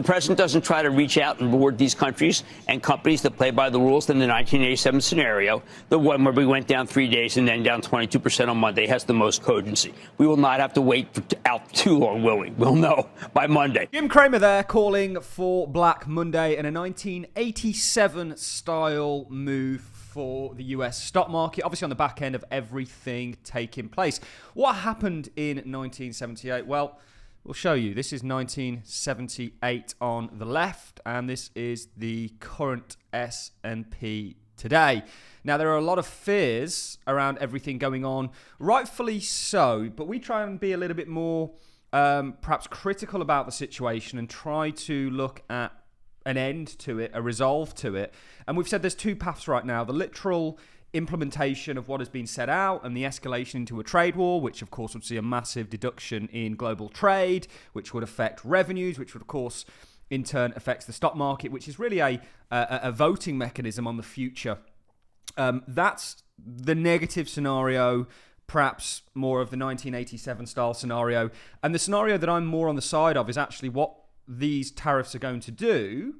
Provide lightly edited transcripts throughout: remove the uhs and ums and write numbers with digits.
The president doesn't try to reach out and reward these countries and companies that play by the rules in the 1987 scenario. The one where we went down 3 days and then down 22% on Monday has the most cogency. We will not have to wait out too long, will we? We'll know by Monday. Jim Cramer there calling for Black Monday and a 1987 style move for the US stock market, obviously on the back end of everything taking place. What happened in 1978? Well, we'll show you. This is 1978 on the left, and this is the current S&P today. Now, there are a lot of fears around everything going on, rightfully so, but we try and be a little bit more perhaps critical about the situation and try to look at an end to it, a resolve to it. And we've said there's two paths right now: the literal implementation of what has been set out and the escalation into a trade war, which of course would see a massive deduction in global trade, which would affect revenues, which would of course in turn affects the stock market, which is really a voting mechanism on the future. That's the negative scenario, perhaps more of the 1987 style scenario. And the scenario that I'm more on the side of is actually what these tariffs are going to do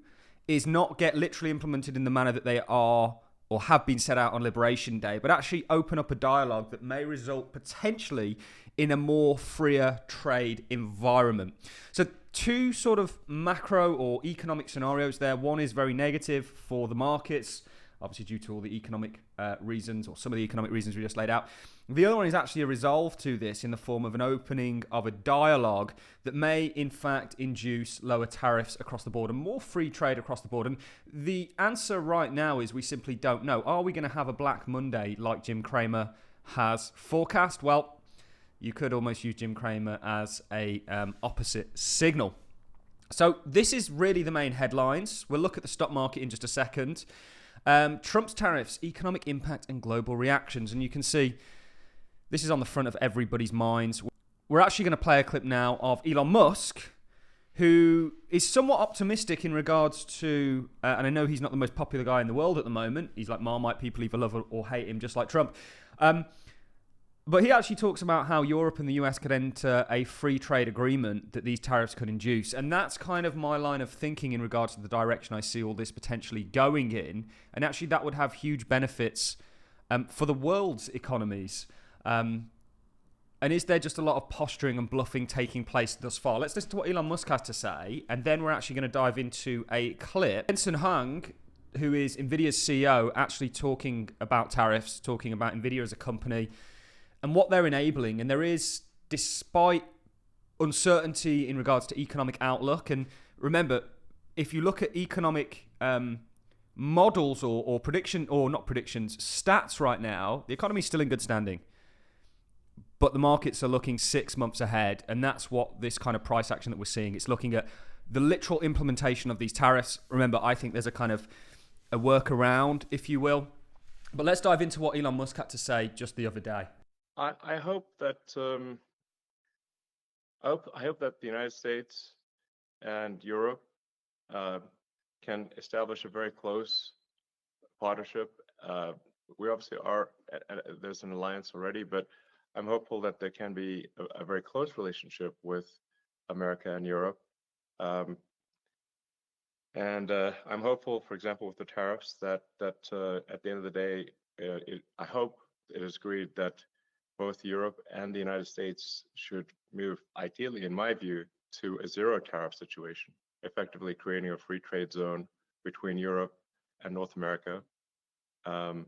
is not get literally implemented in the manner that they are or have been set out on Liberation Day, but actually open up a dialogue that may result potentially in a more freer trade environment. So two sort of macro or economic scenarios there. One is very negative for the markets, obviously due to all the economic reasons or some of the economic reasons we just laid out. The other one is actually a resolve to this in the form of an opening of a dialogue that may, in fact, induce lower tariffs across the board and more free trade across the board. And the answer right now is we simply don't know. Are we going to have a Black Monday like Jim Cramer has forecast? Well, you could almost use Jim Cramer as a opposite signal. So this is really the main headlines. We'll look at the stock market in just a second. Trump's tariffs, economic impact and global reactions. And you can see this is on the front of everybody's minds. We're actually going to play a clip now of Elon Musk, who is somewhat optimistic in regards to, and I know he's not the most popular guy in the world at the moment. He's like Marmite. People either love or hate him, just like Trump. But he actually talks about how Europe and the US could enter a free trade agreement that these tariffs could induce. And that's kind of my line of thinking in regards to the direction I see all this potentially going in. And actually that would have huge benefits for the world's economies. And is there just a lot of posturing and bluffing taking place thus far? Let's listen to what Elon Musk has to say. And then we're actually going to dive into a clip. Jensen Huang, who is Nvidia's CEO, actually talking about tariffs, talking about Nvidia as a company and what they're enabling. And there is, despite uncertainty in regards to economic outlook, and remember, if you look at economic models or prediction, or not predictions, stats right now, the economy is still in good standing. But the markets are looking 6 months ahead. And that's what this kind of price action that we're seeing. It's looking at the literal implementation of these tariffs. Remember, I think there's a kind of a workaround, if you will. But let's dive into what Elon Musk had to say just the other day. I hope that I hope that the United States and Europe can establish a very close partnership. We obviously are there's an alliance already, but I'm hopeful that there can be a very close relationship with America and Europe. And I'm hopeful, for example, with the tariffs, that at the end of the day, I hope it is agreed that both Europe and the United States should move, ideally, in my view, to a zero tariff situation, effectively creating a free trade zone between Europe and North America. That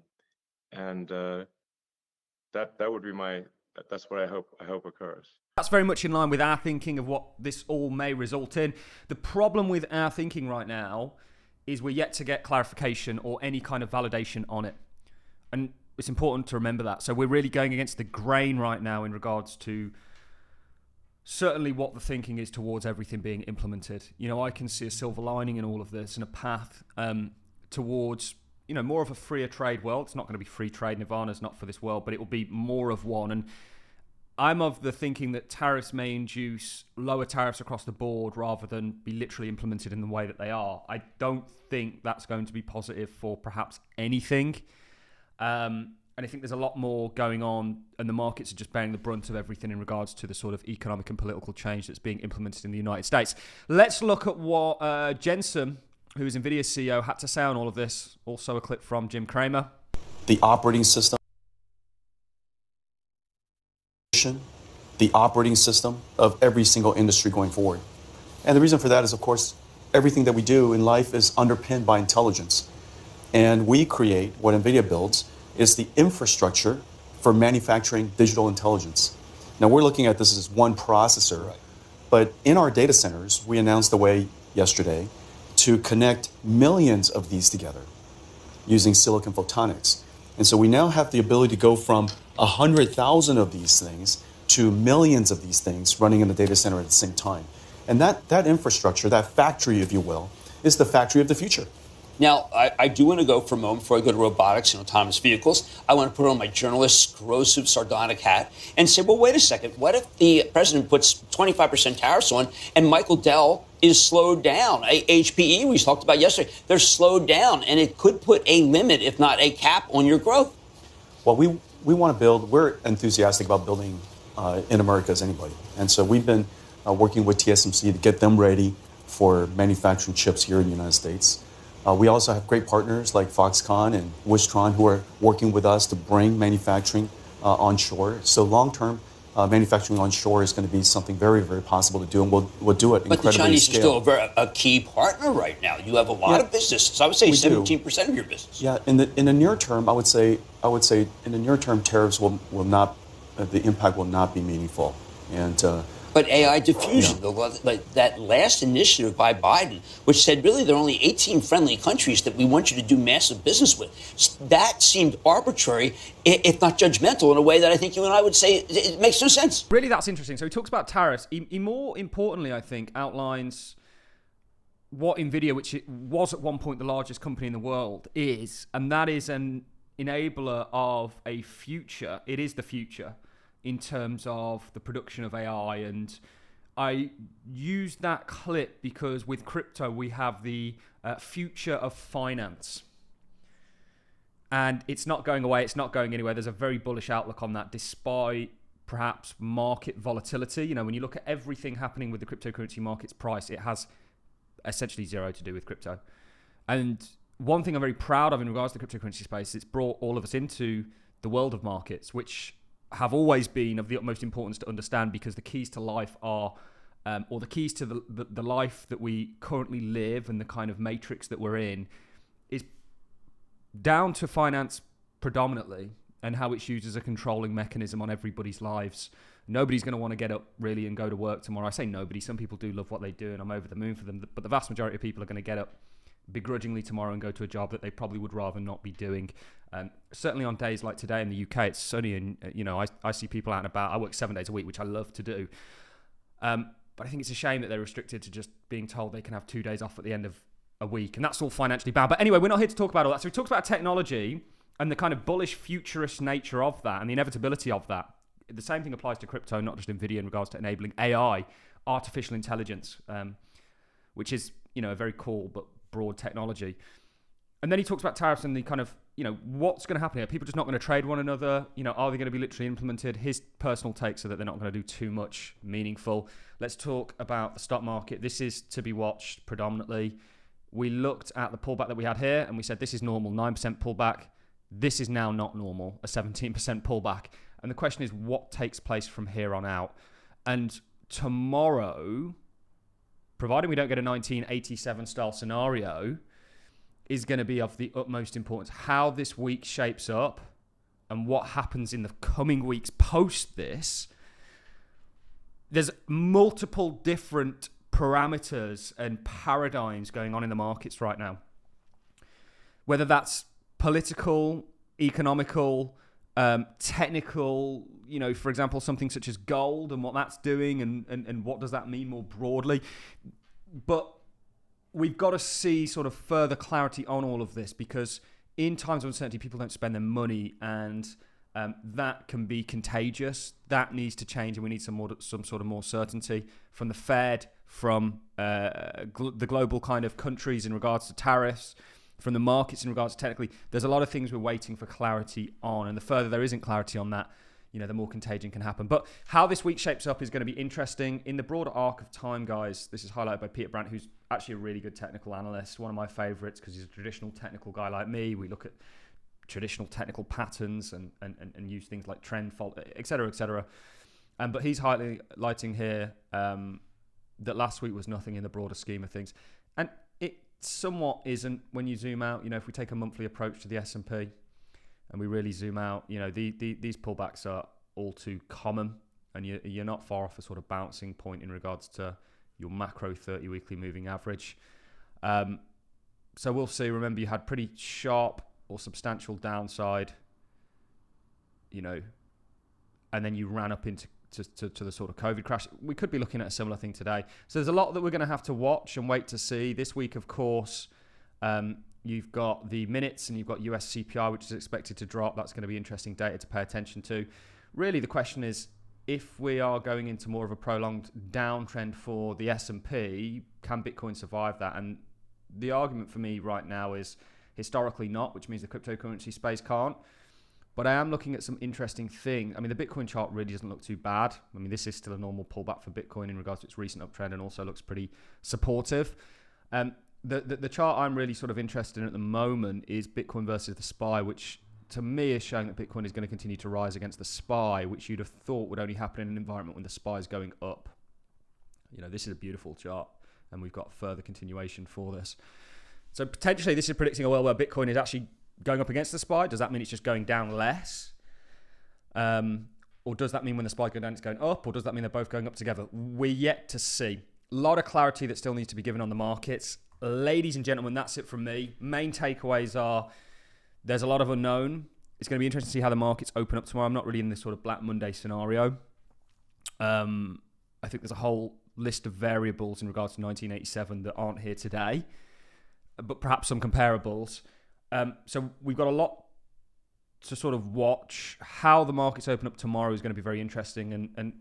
would be that's what I hope occurs. That's very much in line with our thinking of what this all may result in. The problem with our thinking right now is we're yet to get clarification or any kind of validation on it. And it's important to remember that. So we're really going against the grain right now in regards to certainly what the thinking is towards everything being implemented. You know, I can see a silver lining in all of this and a path towards, you know, more of a freer trade world. It's not going to be free trade. Nirvana's not for this world, but it will be more of one. And I'm of the thinking that tariffs may induce lower tariffs across the board rather than be literally implemented in the way that they are. I don't think that's going to be positive for perhaps anything. I think there's a lot more going on, and the markets are just bearing the brunt of everything in regards to the sort of economic and political change that's being implemented in the United States. Let's look at what Jensen, who is Nvidia CEO, had to say on all of this. Also a clip from Jim Cramer. The operating system of every single industry going forward. And the reason for that is, of course, everything that we do in life is underpinned by intelligence. And we create, what NVIDIA builds, is the infrastructure for manufacturing digital intelligence. Now, we're looking at this as one processor, right, but in our data centers, we announced a way yesterday to connect millions of these together using silicon photonics. And so we now have the ability to go from 100,000 of these things to millions of these things running in the data center at the same time. And that infrastructure, that factory, if you will, is the factory of the future. Now, I do want to go for a moment before I go to robotics and autonomous vehicles. I want to put on my journalist, corrosive, sardonic hat and say, well, wait a second. What if the president puts 25% tariffs on and Michael Dell is slowed down? HPE, we talked about yesterday, they're slowed down, and it could put a limit, if not a cap, on your growth. Well, we want to build, we're enthusiastic about building in America as anybody. And so we've been working with TSMC to get them ready for manufacturing chips here in the United States. We also have great partners like Foxconn and Wistron who are working with us to bring manufacturing onshore. So long-term, manufacturing onshore is going to be something very, very possible to do, and we'll do it incredibly But the Chinese scale. are still a key partner right now. You have a lot of businesses. I would say 17% of your business. Yeah, in the near term, I would say in the near term, tariffs will not, the impact will not be meaningful, and. But AI diffusion, that last initiative by Biden, which said really there are only 18 friendly countries that we want you to do massive business with, that seemed arbitrary, if not judgmental, in a way that I think you and I would say it makes no sense. Really, that's interesting. So he talks about tariffs. He more importantly, I think, outlines what NVIDIA, which it was at one point the largest company in the world, is, and that is an enabler of a future. It is the future in terms of the production of AI. And I use that clip because with crypto, we have the future of finance. And it's not going away. It's not going anywhere. There's a very bullish outlook on that, despite perhaps market volatility. You know, when you look at everything happening with the cryptocurrency market's price, it has essentially zero to do with crypto. And one thing I'm very proud of in regards to the cryptocurrency space, it's brought all of us into the world of markets, which have always been of the utmost importance to understand, because the keys to life are, or the keys to the life that we currently live and the kind of matrix that we're in, is down to finance predominantly and how it's used as a controlling mechanism on everybody's lives. Nobody's going to want to get up really and go to work tomorrow. I say nobody. Some people do love what they do, and I'm over the moon for them. But the vast majority of people are going to get up begrudgingly tomorrow and go to a job that they probably would rather not be doing. Certainly on days like today in the UK, it's sunny, and I see people out and about. I work 7 days a week, which I love to do. But I think it's a shame that they're restricted to just being told they can have 2 days off at the end of a week, and that's all financially bad. But anyway, we're not here to talk about all that. So we talked about technology and the kind of bullish futurist nature of that and the inevitability of that. The same thing applies to crypto, not just NVIDIA, in regards to enabling AI, artificial intelligence, which is, a very cool but broad technology. And then he talks about tariffs and the kind of, what's going to happen here? Are people just not going to trade one another? Are they going to be literally implemented? His personal takes are that they're not going to do too much meaningful. Let's talk about the stock market. This is to be watched predominantly. We looked at the pullback that we had here and we said this is normal, 9% pullback. This is now not normal, a 17% pullback. And the question is, what takes place from here on out? And tomorrow, providing we don't get a 1987 style scenario, is going to be of the utmost importance. How this week shapes up and what happens in the coming weeks post this. There's multiple different parameters and paradigms going on in the markets right now. Whether that's political, economical, technical, for example, something such as gold and what that's doing and what does that mean more broadly. But we've got to see sort of further clarity on all of this, because in times of uncertainty, people don't spend their money, and that can be contagious. That needs to change, and we need some sort of more certainty from the Fed, from the global kind of countries in regards to tariffs, from the markets in regards to technically, there's a lot of things we're waiting for clarity on. And the further there isn't clarity on that, the more contagion can happen. But how this week shapes up is going to be interesting. In the broader arc of time, guys, this is highlighted by Peter Brandt, who's actually a really good technical analyst, one of my favorites because he's a traditional technical guy like me. We look at traditional technical patterns and use things like trend, fault, et cetera, et cetera. But he's highlighting here that last week was nothing in the broader scheme of things. And it somewhat isn't when you zoom out. If we take a monthly approach to the S&P, and we really zoom out, these pullbacks are all too common, and you're not far off a sort of bouncing point in regards to your macro 30 weekly moving average. So we'll see. Remember, you had pretty sharp or substantial downside, and then you ran up into to the sort of COVID crash. We could be looking at a similar thing today. So there's a lot that we're going to have to watch and wait to see. This week, of course, you've got the minutes and you've got US CPI, which is expected to drop. That's going to be interesting data to pay attention to. Really, the question is, if we are going into more of a prolonged downtrend for the S&P, can Bitcoin survive that? And the argument for me right now is historically not, which means the cryptocurrency space can't. But I am looking at some interesting things. The Bitcoin chart really doesn't look too bad. This is still a normal pullback for Bitcoin in regards to its recent uptrend, and also looks pretty supportive. The chart I'm really sort of interested in at the moment is Bitcoin versus the SPY, which to me is showing that Bitcoin is going to continue to rise against the SPY, which you'd have thought would only happen in an environment when the SPY is going up. This is a beautiful chart, and we've got further continuation for this. So potentially this is predicting a world where Bitcoin is actually going up against the SPY. Does that mean it's just going down less? Or does that mean when the SPY goes down, it's going up? Or does that mean they're both going up together? We're yet to see. A lot of clarity that still needs to be given on the markets. Ladies and gentlemen, that's it from me. Main takeaways are there's a lot of unknown. It's going to be interesting to see how the markets open up tomorrow. I'm not really in this sort of Black Monday scenario. I think there's a whole list of variables in regards to 1987 that aren't here today, but perhaps some comparables. So we've got a lot to sort of watch. How the markets open up tomorrow is going to be very interesting. And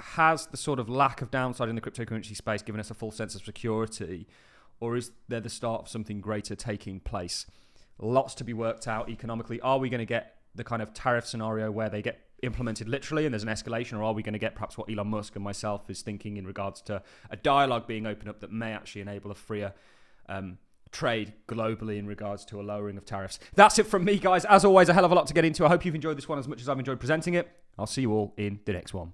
has the sort of lack of downside in the cryptocurrency space given us a full sense of security, or is there the start of something greater taking place? Lots to be worked out economically. Are we going to get the kind of tariff scenario where they get implemented literally and there's an escalation, or are we going to get perhaps what Elon Musk and myself is thinking in regards to a dialogue being opened up that may actually enable a freer trade globally in regards to a lowering of tariffs? That's it from me, guys. As always, a hell of a lot to get into. I hope you've enjoyed this one as much as I've enjoyed presenting it. I'll see you all in the next one.